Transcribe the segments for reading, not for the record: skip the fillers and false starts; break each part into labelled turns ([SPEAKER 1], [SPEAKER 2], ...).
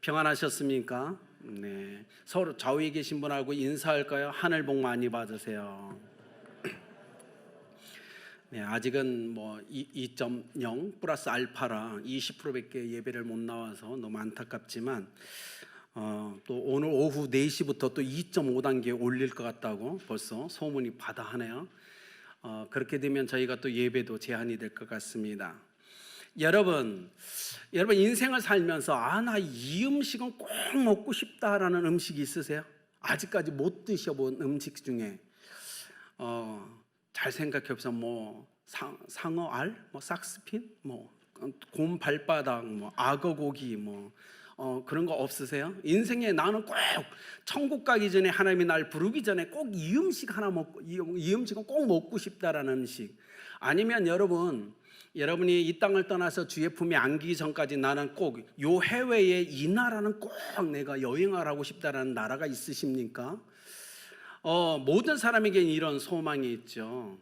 [SPEAKER 1] 평안하셨습니까? 네. 서로 좌우에 계신 분하고 인사할까요? 하늘 복 많이 받으세요. 네, 아직은 뭐 2.0 플러스 알파라 20%밖에 예배를 못 나와서 너무 안타깝지만 또 오늘 오후 4시부터 또 2.5단계 올릴 것 같다고 벌써 소문이 바다하네요. 그렇게 되면 저희가 또 예배도 제한이 될 것 같습니다. 여러분 인생을 살면서 나 이 음식은 꼭 먹고 싶다라는 음식이 있으세요? 아직까지 못 드셔본 음식 중에 잘 생각해보세요. 뭐 상어알, 뭐 삭스핀, 뭐 곰 발바닥, 뭐 악어고기, 뭐 그런 거 없으세요? 인생에 나는 꼭 천국 가기 전에 하나님이 날 부르기 전에 꼭 이 음식 하나 먹고 이 음식은 꼭 먹고 싶다라는 음식. 아니면 여러분이 이 땅을 떠나서 주의 품에 안기기 전까지 나는 꼭 요 해외에 이 나라는 꼭 내가 여행을 하고 싶다라는 나라가 있으십니까? 모든 사람에게 이런 소망이 있죠.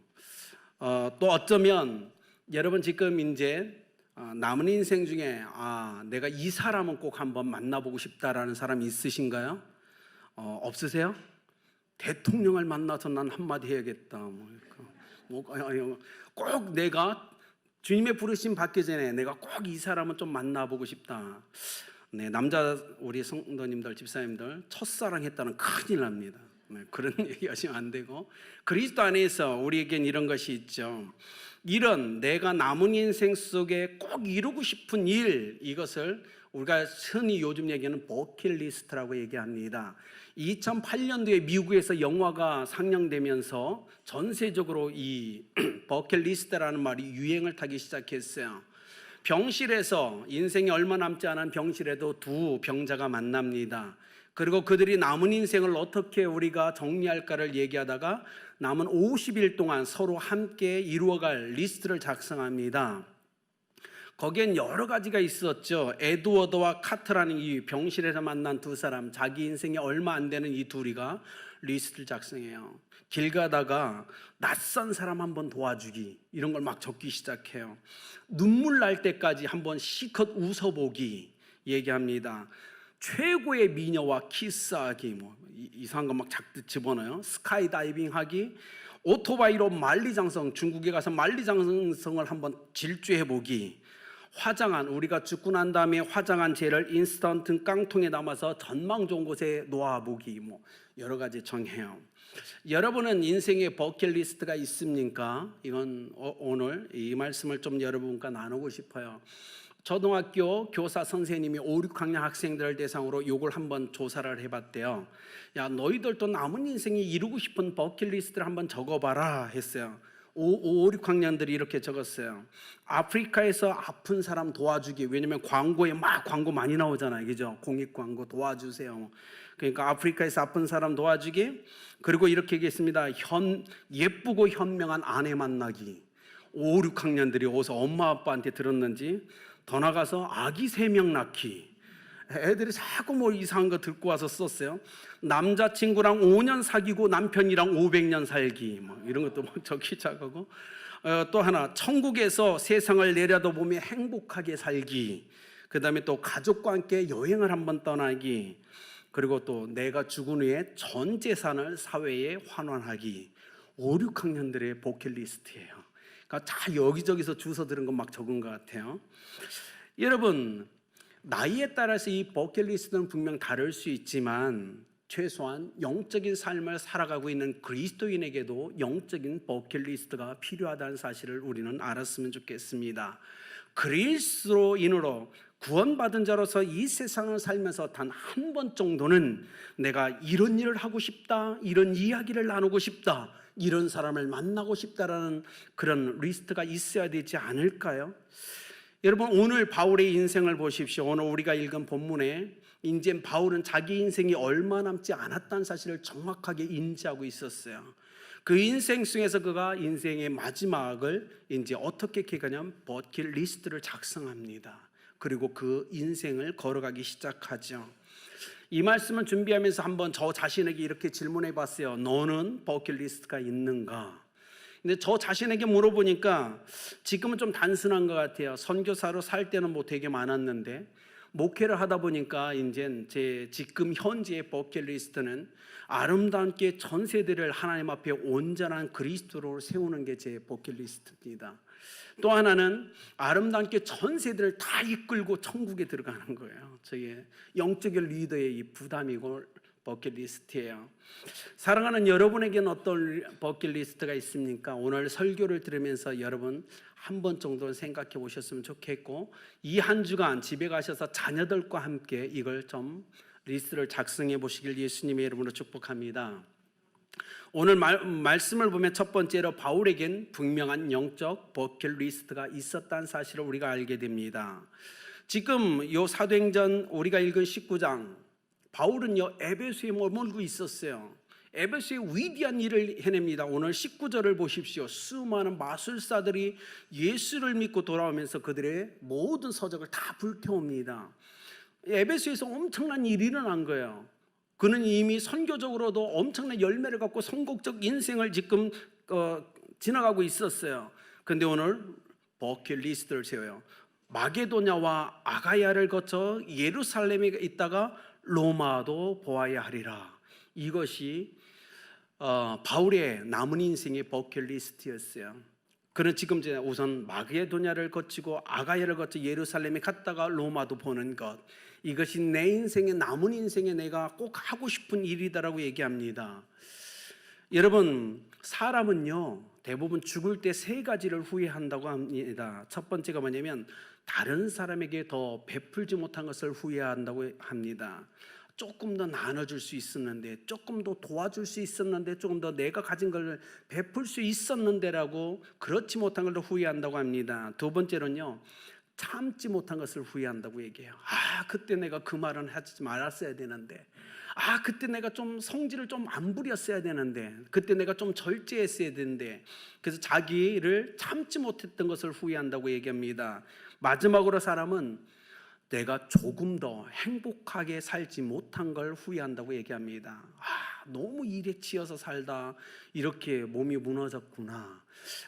[SPEAKER 1] 또 어쩌면 여러분 지금 이제 남은 인생 중에 내가 이 사람은 꼭 한번 만나보고 싶다라는 사람이 있으신가요? 없으세요? 대통령을 만나서 난 한마디 해야겠다. 꼭 내가 주님의 부르심 받기 전에 내가 꼭 이 사람은 좀 만나보고 싶다. 네, 남자 우리 성도님들, 집사님들 첫사랑 했다는 큰일 납니다. 네, 그런 얘기 하시면 안 되고, 그리스도 안에서 우리에겐 이런 것이 있죠. 이런 내가 남은 인생 속에 꼭 이루고 싶은 일, 이것을 우리가 흔히 요즘 얘기하는 버킷리스트라고 얘기합니다. 2008년도에 미국에서 영화가 상영되면서 전세적으로 이 버킷리스트라는 말이 유행을 타기 시작했어요. 병실에서 인생이 얼마 남지 않은 병실에도 두 병자가 만납니다. 그리고 그들이 남은 인생을 어떻게 우리가 정리할까를 얘기하다가 남은 50일 동안 서로 함께 이루어갈 리스트를 작성합니다. 거기엔 여러 가지가 있었죠. 에드워드와 카트라는 이 병실에서 만난 두 사람, 자기 인생에 얼마 안 되는 이 둘이가 리스트를 작성해요. 길 가다가 낯선 사람 한번 도와주기, 이런 걸 막 적기 시작해요. 눈물 날 때까지 한번 실컷 웃어보기 얘기합니다. 최고의 미녀와 키스하기, 뭐 이상한 거 막 작듯 집어넣어요. 스카이다이빙 하기, 오토바이로 만리장성, 중국에 가서 만리장성을 한번 질주해보기, 우리가 죽고 난 다음에 화장한 재를 인스턴트 깡통에 담아서 전망 좋은 곳에 놓아보기, 뭐 여러 가지 정해요. 여러분은 인생의 버킷리스트가 있습니까? 이건 오늘 이 말씀을 좀 여러분과 나누고 싶어요. 초등학교 교사 선생님이 5, 6학년 학생들을 대상으로 요걸 한번 조사를 해봤대요. 야, 너희들도 남은 인생에 이루고 싶은 버킷리스트를 한번 적어봐라 했어요. 5, 6학년들이 이렇게 적었어요. 아프리카에서 아픈 사람 도와주기. 왜냐면 광고에 막 광고 많이 나오잖아요, 그죠? 공익 광고 도와주세요. 그러니까 아프리카에서 아픈 사람 도와주기. 그리고 이렇게 얘기했습니다. 예쁘고 현명한 아내 만나기. 5, 6학년들이 어디서 엄마 아빠한테 들었는지 더 나가서 아기 3명 낳기. 애들이 자꾸 뭐 이상한 거 듣고 와서 썼어요. 남자친구랑 5년 사귀고 남편이랑 500년 살기, 뭐 이런 것도 막 적기 시작하고, 또 하나 천국에서 세상을 내려다보며 행복하게 살기, 그 다음에 또 가족과 함께 여행을 한번 떠나기, 그리고 또 내가 죽은 후에 전 재산을 사회에 환원하기. 5, 6학년들의 버킷리스트예요. 그러니까 다 여기저기서 주워 들은 거 막 적은 것 같아요. 여러분, 나이에 따라서 이 버킷리스트는 분명 다를 수 있지만 최소한 영적인 삶을 살아가고 있는 그리스도인에게도 영적인 버킷리스트가 필요하다는 사실을 우리는 알았으면 좋겠습니다. 그리스도인으로 구원받은 자로서 이 세상을 살면서 단 한 번 정도는 내가 이런 일을 하고 싶다, 이런 이야기를 나누고 싶다, 이런 사람을 만나고 싶다라는 그런 리스트가 있어야 되지 않을까요? 여러분, 오늘 바울의 인생을 보십시오. 오늘 우리가 읽은 본문에 이제 바울은 자기 인생이 얼마 남지 않았다는 사실을 정확하게 인지하고 있었어요. 그 인생 속에서 그가 인생의 마지막을 이제 어떻게 계획하냐면 버킷리스트를 작성합니다. 그리고 그 인생을 걸어가기 시작하죠. 이 말씀을 준비하면서 한번 저 자신에게 이렇게 질문해 봤어요. 너는 버킷리스트가 있는가? 근데 저 자신에게 물어보니까 지금은 좀 단순한 것 같아요. 선교사로 살 때는 뭐 되게 많았는데 목회를 하다 보니까 이제 제 지금 현재의 버킷리스트는 아름답게 전 세대를 하나님 앞에 온전한 그리스도로 세우는 게 제 버킷리스트입니다. 또 하나는 아름답게 전 세대를 다 이끌고 천국에 들어가는 거예요. 저의 영적인 리더의 이 부담이고 버킷리스트예요. 사랑하는 여러분에게는 어떤 버킷리스트가 있습니까? 오늘 설교를 들으면서 여러분 한 번 정도 생각해 보셨으면 좋겠고, 이 한 주간 집에 가셔서 자녀들과 함께 이걸 좀 리스트를 작성해 보시길 예수님의 이름으로 축복합니다. 오늘 말씀을 보면 첫 번째로 바울에겐 분명한 영적 버킷리스트가 있었다는 사실을 우리가 알게 됩니다. 지금 요 사도행전 우리가 읽은 19장, 바울은요 에베소에 머물고 있었어요. 에베소에 위대한 일을 해냅니다. 오늘 19절을 보십시오. 수많은 마술사들이 예수를 믿고 돌아오면서 그들의 모든 서적을 다 불태웁니다. 에베소에서 엄청난 일이 일어난 거예요. 그는 이미 선교적으로도 엄청난 열매를 갖고 성공적 인생을 지금 지나가고 있었어요. 그런데 오늘 버킷리스트를 세워요. 마게도냐와 아가야를 거쳐 예루살렘에 있다가 로마도 보아야 하리라. 이것이 바울의 남은 인생의 버킷리스트였어요. 그는 지금 우선 마게도냐를 거치고 아가야를 거쳐 예루살렘에 갔다가 로마도 보는 것, 이것이 내 인생의 남은 인생에 내가 꼭 하고 싶은 일이다라고 얘기합니다. 여러분, 사람은요 대부분 죽을 때 세 가지를 후회한다고 합니다. 첫 번째가 뭐냐면 다른 사람에게 더 베풀지 못한 것을 후회한다고 합니다. 조금 더 나눠줄 수 있었는데, 조금 더 도와줄 수 있었는데, 조금 더 내가 가진 걸 베풀 수 있었는데라고 그렇지 못한 걸 후회한다고 합니다. 두 번째로는요, 참지 못한 것을 후회한다고 얘기해요. 그때 내가 그 말은 하지 말았어야 되는데, 그때 내가 좀 성질을 좀 안 부렸어야 되는데, 그때 내가 좀 절제했어야 되는데, 그래서 자기를 참지 못했던 것을 후회한다고 얘기합니다. 마지막으로 사람은 내가 조금 더 행복하게 살지 못한 걸 후회한다고 얘기합니다. 너무 일에 치여서 살다 이렇게 몸이 무너졌구나.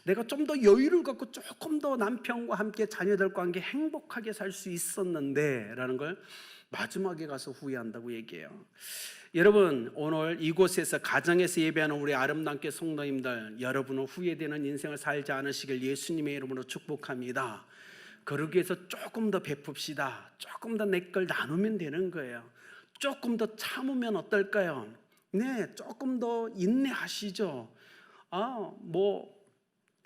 [SPEAKER 1] 내가 좀 더 여유를 갖고 조금 더 남편과 함께 자녀들과 함께 행복하게 살 수 있었는데 라는 걸 마지막에 가서 후회한다고 얘기해요. 여러분, 오늘 이곳에서 가정에서 예배하는 우리 아름답게 성도님들, 여러분은 후회되는 인생을 살지 않으시길 예수님의 이름으로 축복합니다. 그러기 위해서 조금 더 베풉시다. 조금 더 내 걸 나누면 되는 거예요. 조금 더 참으면 어떨까요? 네, 조금 더 인내하시죠.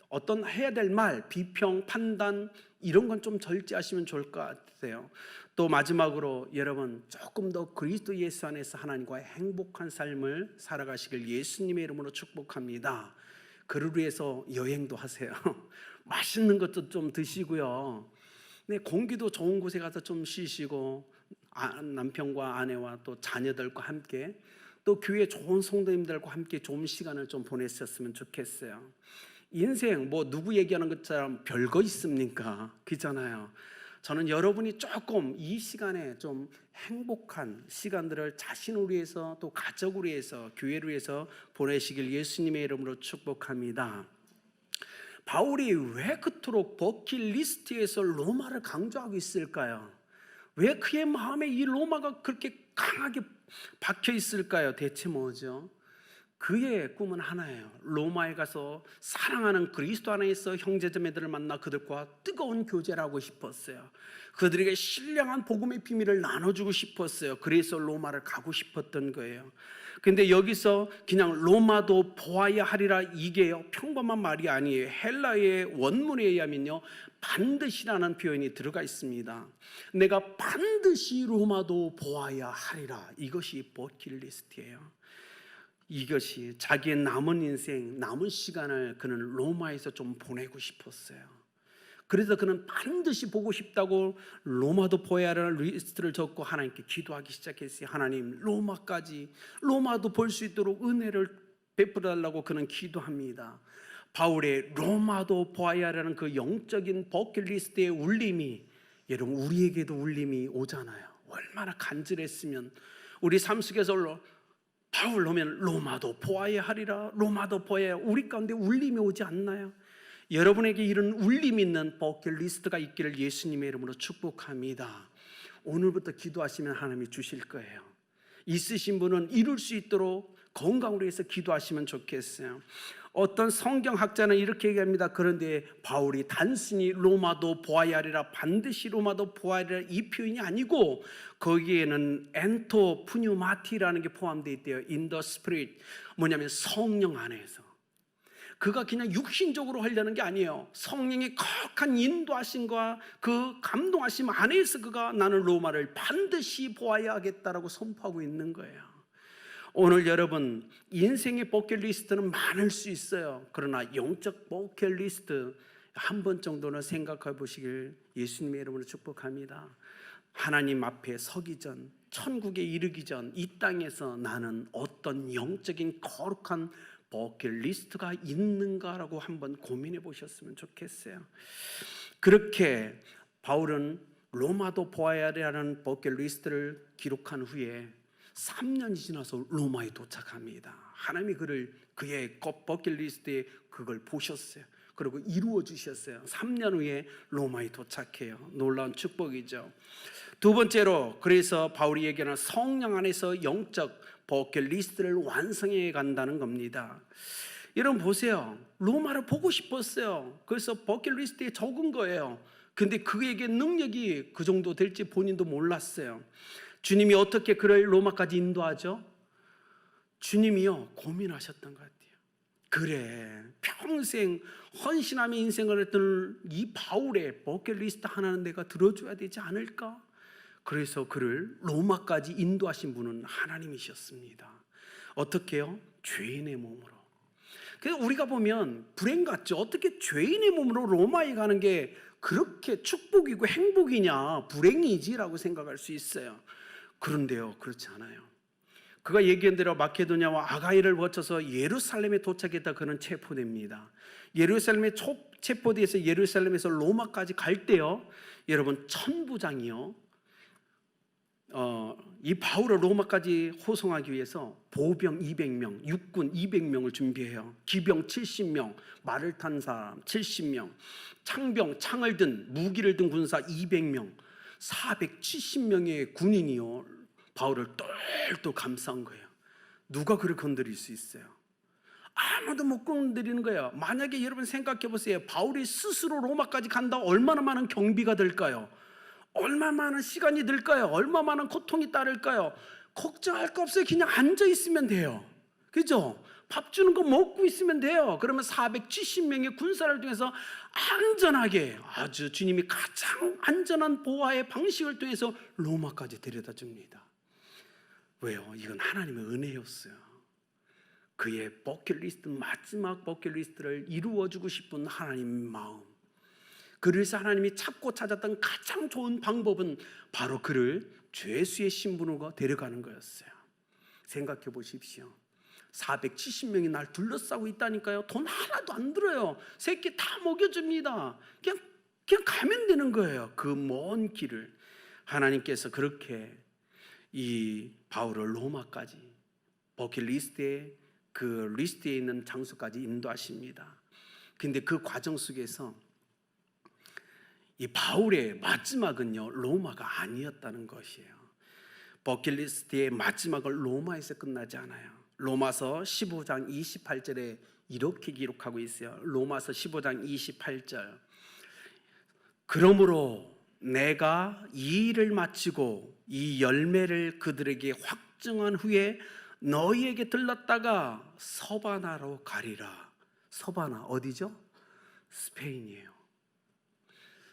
[SPEAKER 1] 어떤 해야 될 말, 비평, 판단 이런 건 좀 절제하시면 좋을 것 같아요. 또 마지막으로 여러분 조금 더 그리스도 예수 안에서 하나님과의 행복한 삶을 살아가시길 예수님의 이름으로 축복합니다. 그를 위해서 여행도 하세요. 맛있는 것도 좀 드시고요. 네, 공기도 좋은 곳에 가서 좀 쉬시고, 남편과 아내와 또 자녀들과 함께, 또 교회 좋은 성도님들과 함께 좋은 시간을 좀 보냈었으면 좋겠어요. 인생 누구 얘기하는 것처럼 별거 있습니까? 그잖아요. 저는 여러분이 조금 이 시간에 좀 행복한 시간들을 자신을 위해서, 또 가족을 위해서, 교회를 위해서 보내시길 예수님의 이름으로 축복합니다. 바울이 왜 그토록 버킷리스트에서 로마를 강조하고 있을까요? 왜 그의 마음에 이 로마가 그렇게 강하게 박혀 있을까요? 대체 뭐죠? 그의 꿈은 하나예요. 로마에 가서 사랑하는 그리스도 안에서 형제자매들을 만나 그들과 뜨거운 교제를 하고 싶었어요. 그들에게 신령한 복음의 비밀을 나눠주고 싶었어요. 그래서 로마를 가고 싶었던 거예요. 근데 여기서 그냥 로마도 보아야 하리라, 이게요 평범한 말이 아니에요. 헬라의 원문에 의하면요 반드시라는 표현이 들어가 있습니다. 내가 반드시 로마도 보아야 하리라, 이것이 버킷리스트예요. 이것이 자기의 남은 인생, 남은 시간을 그는 로마에서 좀 보내고 싶었어요. 그래서 그는 반드시 보고 싶다고 로마도 보아야 하는 리스트를 적고 하나님께 기도하기 시작했어요. 하나님, 로마도 볼 수 있도록 은혜를 베풀어 달라고 그는 기도합니다. 바울의 로마도 보아야 하는 그 영적인 버킷리스트의 울림이, 여러분 우리에게도 울림이 오잖아요. 얼마나 간절했으면 우리 삶 속에서 바울 오면 로마도 보아야 하리라, 로마도 보아야, 우리 가운데 울림이 오지 않나요? 여러분에게 이런 울림 있는 버킷리스트가 있기를 예수님의 이름으로 축복합니다. 오늘부터 기도하시면 하나님이 주실 거예요. 있으신 분은 이룰 수 있도록 건강으로 해서 기도하시면 좋겠어요. 어떤 성경학자는 이렇게 얘기합니다. 그런데 바울이 단순히 로마도 보아야 하리라, 반드시 로마도 보아야 하리라 이 표현이 아니고 거기에는 엔토 푸뉴마티라는 게 포함되어 있대요. In the spirit. 뭐냐면 성령 안에서. 그가 그냥 육신적으로 하려는 게 아니에요. 성령의 거룩한 인도하심과 그 감동하심 안에서 그가 나는 로마를 반드시 보아야 하겠다라고 선포하고 있는 거예요. 오늘 여러분, 인생의 버킷리스트는 많을 수 있어요. 그러나 영적 버킷리스트 한 번 정도는 생각해 보시길 예수님의 이름으로 축복합니다. 하나님 앞에 서기 전, 천국에 이르기 전 이 땅에서 나는 어떤 영적인 거룩한 버킷리스트가 있는가라고 한번 고민해 보셨으면 좋겠어요. 그렇게 바울은 로마도 보아야 하는 버킷리스트를 기록한 후에 3년이 지나서 로마에 도착합니다. 하나님이 그의 버킷리스트에 그걸 보셨어요. 그리고 이루어 주셨어요. 3년 후에 로마에 도착해요. 놀라운 축복이죠. 두 번째로, 그래서 바울이 얘기하는 성령 안에서 영적 버킷리스트를 완성해 간다는 겁니다. 여러분 보세요. 로마를 보고 싶었어요. 그래서 버킷리스트에 적은 거예요. 근데 그에게 능력이 그 정도 될지 본인도 몰랐어요. 주님이 어떻게 그를 로마까지 인도하죠? 주님이요, 고민하셨던 것 같아요. 그래, 평생 헌신하며 인생을 했던 이 바울의 버킷리스트 하나는 내가 들어줘야 되지 않을까? 그래서 그를 로마까지 인도하신 분은 하나님이셨습니다. 어떻게요? 죄인의 몸으로. 그래서 우리가 보면 불행 같죠? 어떻게 죄인의 몸으로 로마에 가는 게 그렇게 축복이고 행복이냐, 불행이지라고 생각할 수 있어요. 그런데요, 그렇지 않아요. 그가 얘기한 대로 마케도냐와 아가이를 거쳐서 예루살렘에 도착했다. 그는 체포됩니다. 예루살렘에 체포돼서 예루살렘에서 로마까지 갈 때요, 여러분 천부장이요, 이 바울을 로마까지 호송하기 위해서 보병 200명, 육군 200명을 준비해요. 기병 70명, 말을 탄 사람 70명, 창병, 창을 든 무기를 든 군사 200명, 470명의 군인이요 바울을 똘똘 감싼 거예요. 누가 그를 건드릴 수 있어요? 아무도 못 건드리는 거예요. 만약에 여러분 생각해 보세요. 바울이 스스로 로마까지 간다, 얼마나 많은 경비가 들까요? 얼마나 많은 시간이 들까요? 얼마나 많은 고통이 따를까요? 걱정할 거 없어요. 그냥 앉아 있으면 돼요. 그죠? 밥 주는 거 먹고 있으면 돼요. 그러면 470명의 군사를 통해서 안전하게, 아주 주님이 가장 안전한 보호의 방식을 통해서 로마까지 데려다 줍니다. 왜요? 이건 하나님의 은혜였어요. 그의 버킷리스트, 마지막 버킷리스트를 이루어주고 싶은 하나님의 마음. 그래서 하나님이 찾고 찾았던 가장 좋은 방법은 바로 그를 죄수의 신분으로 데려가는 거였어요. 생각해 보십시오. 470명이 날 둘러싸고 있다니까요. 돈 하나도 안 들어요. 새끼 다 먹여줍니다. 그냥 가면 되는 거예요. 그 먼 길을. 하나님께서 그렇게 이 바울을 로마까지, 버킷리스트에, 그 리스트에 있는 장소까지 인도하십니다. 근데 그 과정 속에서 이 바울의 마지막은요, 로마가 아니었다는 것이에요. 버킷리스트의 마지막을 로마에서 끝나지 않아요. 로마서 15장 28절에 이렇게 기록하고 있어요. 로마서 15장 28절. 그러므로 내가 이 일을 마치고 이 열매를 그들에게 확증한 후에 너희에게 들렀다가 서바나로 가리라. 서바나 어디죠? 스페인이에요.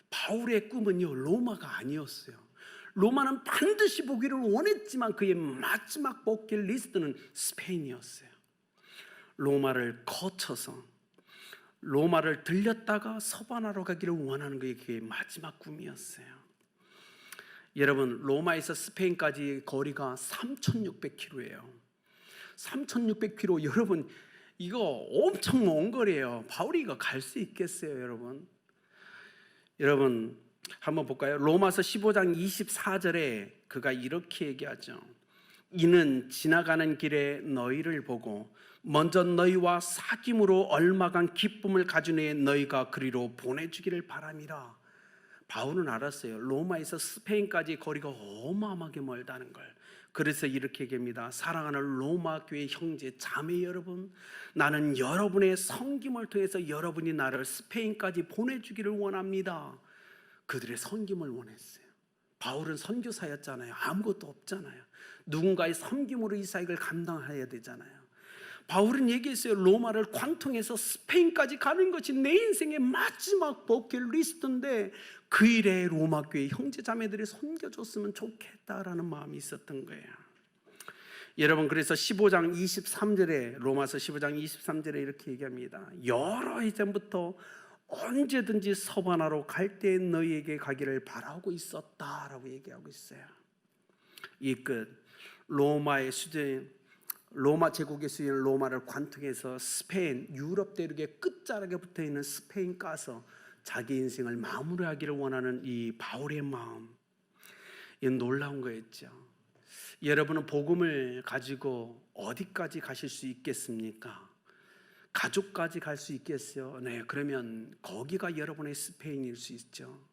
[SPEAKER 1] 바울의 꿈은요, 로마가 아니었어요. 로마는 반드시 보기를 원했지만 그의 마지막 버킷리스트는 스페인이었어요. 로마를 거쳐서 로마를 들렸다가 서바나로 가기를 원하는 게 그의 마지막 꿈이었어요. 여러분, 로마에서 스페인까지 거리가 3,600km예요. 3,600km, 여러분 이거 엄청 먼 거리예요. 바울이 이거 갈 수 있겠어요, 여러분? 여러분 한번 볼까요? 로마서 15장 24절에 그가 이렇게 얘기하죠. 이는 지나가는 길에 너희를 보고 먼저 너희와 사귐으로 얼마간 기쁨을 가진 후에 너희가 그리로 보내주기를 바람이라. 바울은 알았어요. 로마에서 스페인까지 거리가 어마어마하게 멀다는 걸. 그래서 이렇게 얘기합니다. 사랑하는 로마 교회 형제 자매 여러분, 나는 여러분의 섬김을 통해서 여러분이 나를 스페인까지 보내주기를 원합니다. 그들의 섬김을 원했어요. 바울은 선교사였잖아요. 아무것도 없잖아요. 누군가의 섬김으로 이 사역을 감당해야 되잖아요. 바울은 얘기했어요. 로마를 관통해서 스페인까지 가는 것이 내 인생의 마지막 버킷리스트인데 그 일에 로마 교회 형제 자매들이 섬겨줬으면 좋겠다라는 마음이 있었던 거예요. 여러분, 그래서 15장 23절에 로마서 15장 23절에 이렇게 얘기합니다. 여러 해 전부터 언제든지 서바나로 갈 때 너희에게 가기를 바라고 있었다라고 얘기하고 있어요. 이 끝 로마의 수제 로마 제국의 수인 로마를 관통해서 스페인, 유럽 대륙의 끝자락에 붙어 있는 스페인 가서 자기 인생을 마무리하기를 원하는 이 바울의 마음, 이건 놀라운 거였죠. 여러분은 복음을 가지고 어디까지 가실 수 있겠습니까? 가족까지 갈 수 있겠어요? 네, 그러면 거기가 여러분의 스페인일 수 있죠.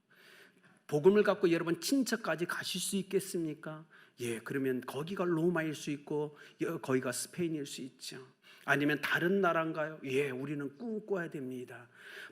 [SPEAKER 1] 복음을 갖고 여러분 친척까지 가실 수 있겠습니까? 예, 그러면 거기가 로마일 수 있고 거기가 스페인일 수 있죠. 아니면 다른 나라인가요? 예, 우리는 꿈꿔야 됩니다.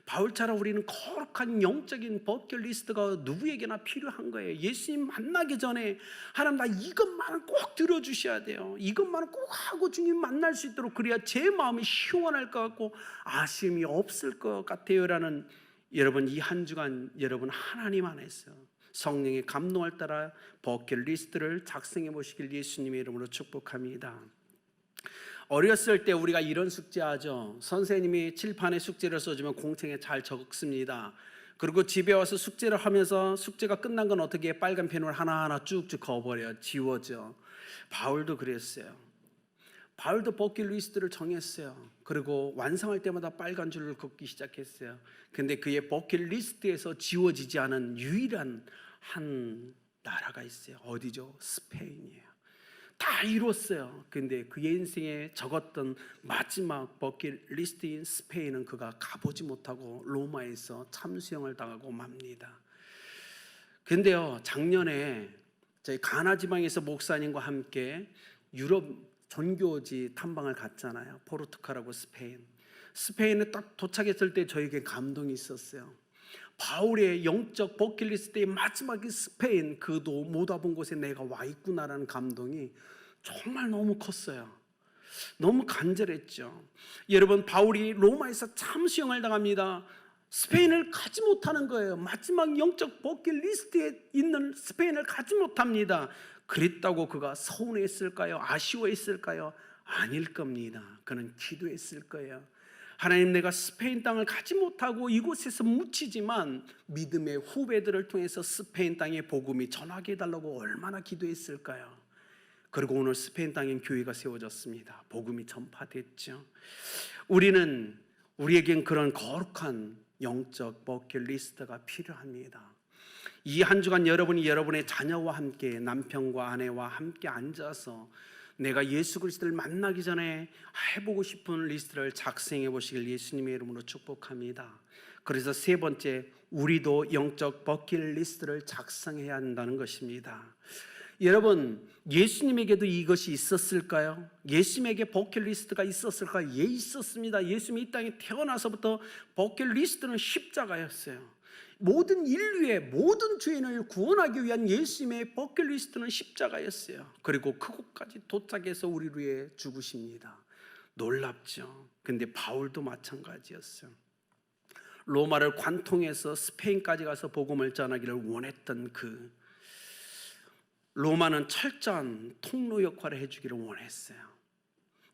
[SPEAKER 1] 바울처럼 우리는 거룩한 영적인 버킷리스트가 누구에게나 필요한 거예요. 예수님 만나기 전에 하나님, 나 이것만은 꼭 들어주셔야 돼요. 이것만은 꼭 하고 주님 만날 수 있도록, 그래야 제 마음이 시원할 것 같고 아쉬움이 없을 것 같아요 라는, 여러분 이 한 주간 여러분 하나님 안에서 성령의 감동을 따라 버킷리스트를 작성해 보시길 예수님의 이름으로 축복합니다. 어렸을 때 우리가 이런 숙제하죠. 선생님이 칠판에 숙제를 써주면 공책에 잘 적습니다. 그리고 집에 와서 숙제를 하면서 숙제가 끝난 건 어떻게 해? 빨간 펜으로 하나하나 쭉쭉 그어버려, 지워져. 바울도 그랬어요. 바울도 버킷리스트를 정했어요. 그리고 완성할 때마다 빨간 줄을 긋기 시작했어요. 근데 그의 버킷리스트에서 지워지지 않은 유일한 한 나라가 있어요. 어디죠? 스페인이에요. 다 이뤘어요. 근데 그의 인생에 적었던 마지막 버킷리스트인 스페인은 그가 가보지 못하고 로마에서 참수형을 당하고 맙니다. 근데요, 작년에 저희 가나 지방에서 목사님과 함께 유럽 전교지 탐방을 갔잖아요. 포르투갈하고 스페인. 스페인에 딱 도착했을 때 저에게 감동이 있었어요. 바울의 영적 버킷리스트의 마지막이 스페인, 그도 못 와본 곳에 내가 와 있구나라는 감동이 정말 너무 컸어요. 너무 간절했죠. 여러분, 바울이 로마에서 참수형을 당합니다. 스페인을 가지 못하는 거예요. 마지막 영적 버킷리스트에 있는 스페인을 가지 못합니다. 그랬다고 그가 서운했을까요? 아쉬워했을까요? 아닐 겁니다. 그는 기도했을 거예요. 하나님, 내가 스페인 땅을 가지 못하고 이곳에서 묻히지만 믿음의 후배들을 통해서 스페인 땅에 복음이 전하게 해달라고 얼마나 기도했을까요? 그리고 오늘 스페인 땅엔 교회가 세워졌습니다. 복음이 전파됐죠. 우리에겐 그런 거룩한 영적 버킷리스트가 필요합니다. 이 한 주간 여러분이 여러분의 자녀와 함께, 남편과 아내와 함께 앉아서 내가 예수 그리스도를 만나기 전에 해보고 싶은 리스트를 작성해 보시길 예수님의 이름으로 축복합니다. 그래서 세 번째, 우리도 영적 버킷리스트를 작성해야 한다는 것입니다. 여러분, 예수님에게도 이것이 있었을까요? 예수님에게 버킷리스트가 있었을까요? 예, 있었습니다. 예수님이 이 땅에 태어나서부터 버킷리스트는 십자가였어요. 모든 인류의 모든 죄인을 구원하기 위한 예수님의 버킷리스트는 십자가였어요. 그리고 그곳까지 도착해서 우리를 위해 죽으십니다. 놀랍죠? 근데 바울도 마찬가지였어요. 로마를 관통해서 스페인까지 가서 복음을 전하기를 원했던 로마는 철저한 통로 역할을 해주기를 원했어요.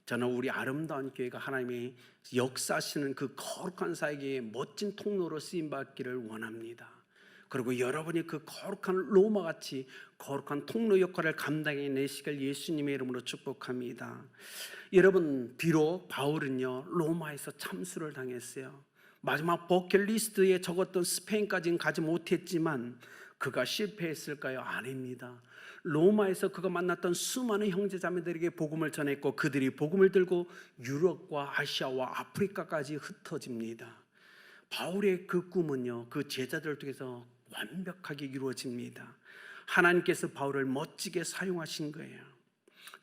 [SPEAKER 1] 저는 우리 아름다운 교회가 하나님의 역사하시는 그 거룩한 사역의 멋진 통로로 쓰임받기를 원합니다. 그리고 여러분이 그 거룩한 로마같이 거룩한 통로 역할을 감당해내시길 예수님의 이름으로 축복합니다. 여러분, 비록 바울은요 로마에서 참수를 당했어요. 마지막 버킷리스트에 적었던 스페인까지는 가지 못했지만 그가 실패했을까요? 아닙니다. 로마에서 그가 만났던 수많은 형제자매들에게 복음을 전했고 그들이 복음을 들고 유럽과 아시아와 아프리카까지 흩어집니다. 바울의 그 꿈은요, 그 제자들을 통해서 완벽하게 이루어집니다. 하나님께서 바울을 멋지게 사용하신 거예요.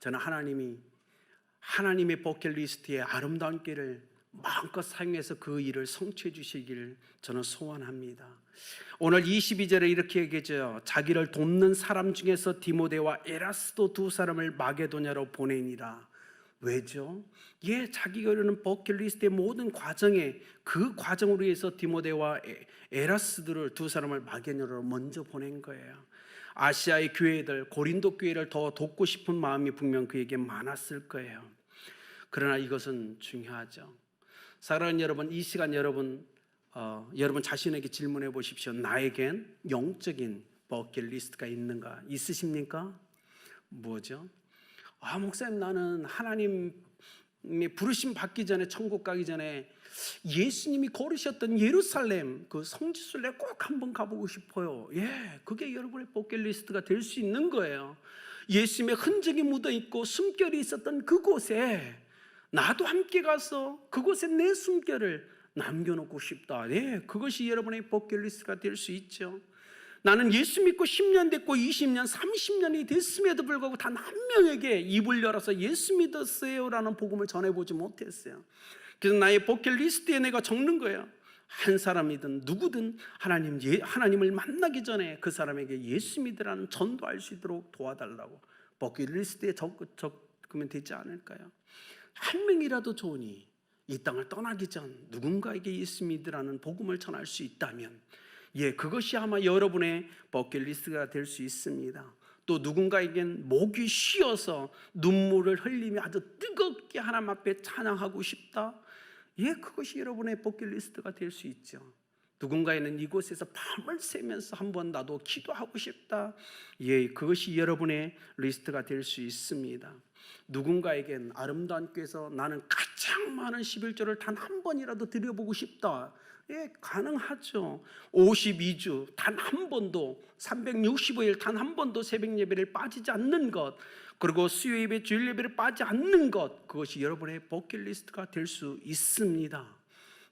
[SPEAKER 1] 저는 하나님의 버킷리스트의 아름다운 길을 마음껏 사용해서 그 일을 성취해 주시기를 저는 소원합니다. 오늘 22절에 이렇게 얘기하죠. 자기를 돕는 사람 중에서 디모데와 에라스도 두 사람을 마게도냐로 보내니라. 왜죠? 자기가 이루는 버킷리스트의 모든 과정에 그 과정으로 해서 디모데와 에라스들을 두 사람을 마게도냐로 먼저 보낸 거예요. 아시아의 교회들, 고린도 교회를 더 돕고 싶은 마음이 분명 그에게 많았을 거예요. 그러나 이것은 중요하죠. 사랑하는 여러분, 이 시간 여러분 자신에게 질문해 보십시오. 나에겐 영적인 버킷리스트가 있는가? 있으십니까? 뭐죠? 목사님, 나는 하나님의 부르심 받기 전에, 천국 가기 전에 예수님이 걸으셨던 예루살렘 그 성지순례 꼭 한번 가보고 싶어요. 그게 여러분의 버킷리스트가 될 수 있는 거예요. 예수님의 흔적이 묻어있고 숨결이 있었던 그곳에 나도 함께 가서 그곳에 내 숨결을 남겨놓고 싶다. 그것이 여러분의 버킷리스트가 될 수 있죠. 나는 예수 믿고 10년 됐고 20년, 30년이 됐음에도 불구하고 단 한 명에게 입을 열어서 예수 믿었어요 라는 복음을 전해보지 못했어요. 그래서 나의 버킷리스트에 내가 적는 거예요. 한 사람이든 누구든 하나님을 만나기 전에 그 사람에게 예수 믿으라는 전도할 수 있도록 도와달라고 버킷리스트에 적으면 되지 않을까요? 한 명이라도 좋으니 이 땅을 떠나기 전 누군가에게 예수 믿으라는 복음을 전할 수 있다면 그것이 아마 여러분의 버킷리스트가 될 수 있습니다. 또 누군가에겐 목이 쉬어서 눈물을 흘리며 아주 뜨겁게 하나님 앞에 찬양하고 싶다. 그것이 여러분의 버킷리스트가 될 수 있죠. 누군가에는 이곳에서 밤을 새면서 한번 나도 기도하고 싶다. 그것이 여러분의 리스트가 될 수 있습니다. 누군가에겐 아름다운 교회에서 나는 가장 많은 11조를 단 한 번이라도 드려보고 싶다. 가능하죠. 52주 단 한 번도, 365일 단 한 번도 새벽 예배를 빠지지 않는 것, 그리고 수요 예배, 주일 예배를 빠지지 않는 것, 그것이 여러분의 버킷리스트가 될 수 있습니다.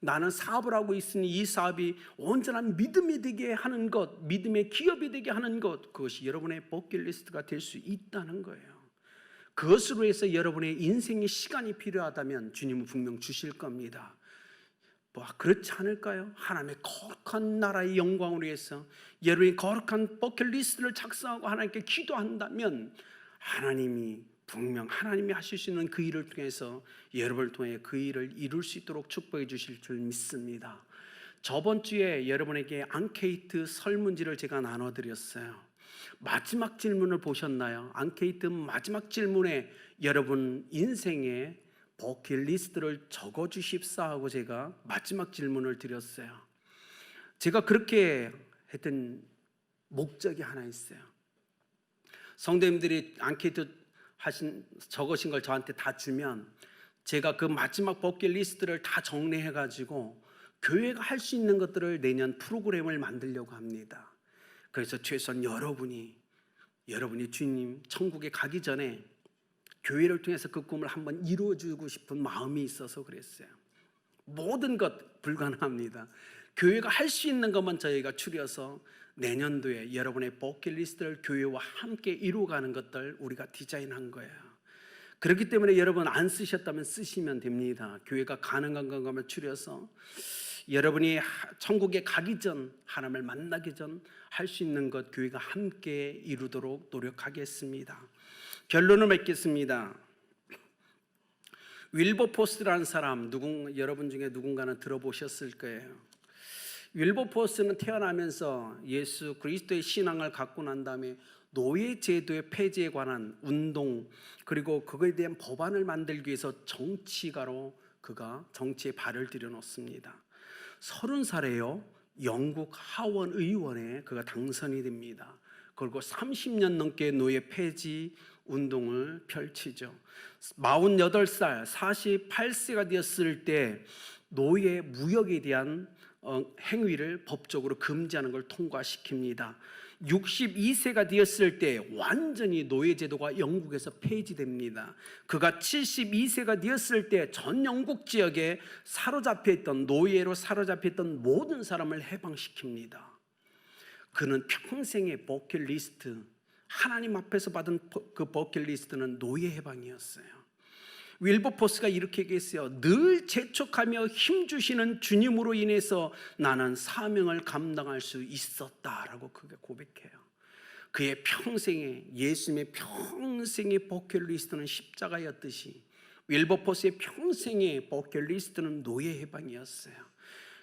[SPEAKER 1] 나는 사업을 하고 있으니 이 사업이 온전한 믿음이 되게 하는 것, 믿음의 기업이 되게 하는 것, 그것이 여러분의 버킷리스트가 될 수 있다는 거예요. 그것으로 해서 여러분의 인생의 시간이 필요하다면 주님은 분명 주실 겁니다. 그렇지 않을까요? 하나님의 거룩한 나라의 영광을 위해서 여러분이 거룩한 버킷리스트를 작성하고 하나님께 기도한다면 하나님이 하실 수 있는 그 일을 통해서 여러분을 통해 그 일을 이룰 수 있도록 축복해 주실 줄 믿습니다. 저번 주에 여러분에게 앙케이트 설문지를 제가 나눠드렸어요. 마지막 질문을 보셨나요? 앙케이트 마지막 질문에 여러분 인생의 버킷리스트를 적어주십사 하고 제가 마지막 질문을 드렸어요. 제가 그렇게 했던 목적이 하나 있어요. 성도님들이 앙케이트 적으신 걸 저한테 다 주면 제가 그 마지막 버킷리스트를 다 정리해가지고 교회가 할 수 있는 것들을 내년 프로그램을 만들려고 합니다. 그래서 최소한 여러분이 주님 천국에 가기 전에 교회를 통해서 그 꿈을 한번 이루어주고 싶은 마음이 있어서 그랬어요. 모든 것 불가능합니다. 교회가 할 수 있는 것만 저희가 추려서 내년도에 여러분의 버킷리스트를 교회와 함께 이루어가는 것들 우리가 디자인한 거예요. 그렇기 때문에 여러분 안 쓰셨다면 쓰시면 됩니다. 교회가 가능한 것만 추려서 여러분이 천국에 가기 전, 하나님을 만나기 전 할 수 있는 것 교회가 함께 이루도록 노력하겠습니다. 결론을 맺겠습니다. 윌버포스라는 사람 여러분 중에 누군가는 들어보셨을 거예요. 윌버포스는 태어나면서 예수 그리스도의 신앙을 갖고 난 다음에 노예 제도의 폐지에 관한 운동, 그리고 그거에 대한 법안을 만들기 위해서 정치가로 그가 정치에 발을 들여놓습니다. 30살에요 영국 하원 의원에 그가 당선이 됩니다. 그리고 30년 넘게 노예 폐지 운동을 펼치죠. 48살, 48세가 되었을 때 노예 무역에 대한 행위를 법적으로 금지하는 걸 통과시킵니다. 62세가 되었을 때 완전히 노예제도가 영국에서 폐지됩니다. 그가 72세가 되었을 때 전 영국 지역에 노예로 사로잡혀 있던 모든 사람을 해방시킵니다. 그는 평생의 버킷리스트, 하나님 앞에서 받은 그 버킷리스트는 노예 해방이었어요. 윌버포스가 이렇게 얘기했어요. 늘 재촉하며 힘주시는 주님으로 인해서 나는 사명을 감당할 수 있었다라고 그게 고백해요. 그의 평생의, 예수님의 평생의 버킷리스트는 십자가였듯이 윌버포스의 평생의 버킷리스트는 노예 해방이었어요.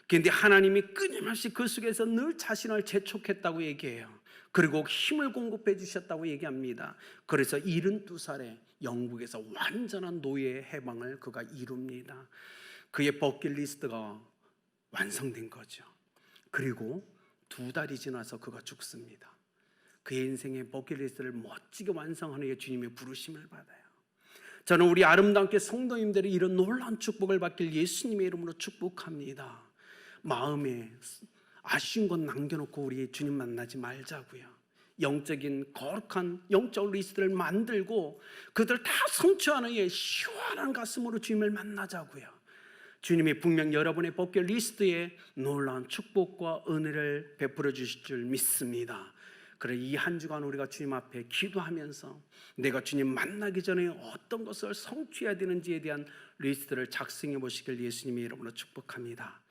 [SPEAKER 1] 그런데 하나님이 끊임없이 그 속에서 늘 자신을 재촉했다고 얘기해요. 그리고 힘을 공급해 주셨다고 얘기합니다. 그래서 72살에 영국에서 완전한 노예 해방을 그가 이룹니다. 그의 버킷리스트가 완성된 거죠. 그리고 2달이 지나서 그가 죽습니다. 그의 인생의 버킷리스트를 멋지게 완성하는 게 주님의 부르심을 받아요. 저는 우리 아름답게 성도님들이 이런 놀라운 축복을 받길 예수님의 이름으로 축복합니다. 마음에 아쉬운 건 남겨놓고 우리 주님 만나지 말자고요. 영적인 거룩한 영적 리스트를 만들고 그들 다 성취하는 이 시원한 가슴으로 주님을 만나자고요. 주님이 분명 여러분의 버킷리스트에 놀라운 축복과 은혜를 베풀어 주실 줄 믿습니다. 그래, 이 한 주간 우리가 주님 앞에 기도하면서 내가 주님 만나기 전에 어떤 것을 성취해야 되는지에 대한 리스트를 작성해 보시길 예수님의 이름으로 축복합니다.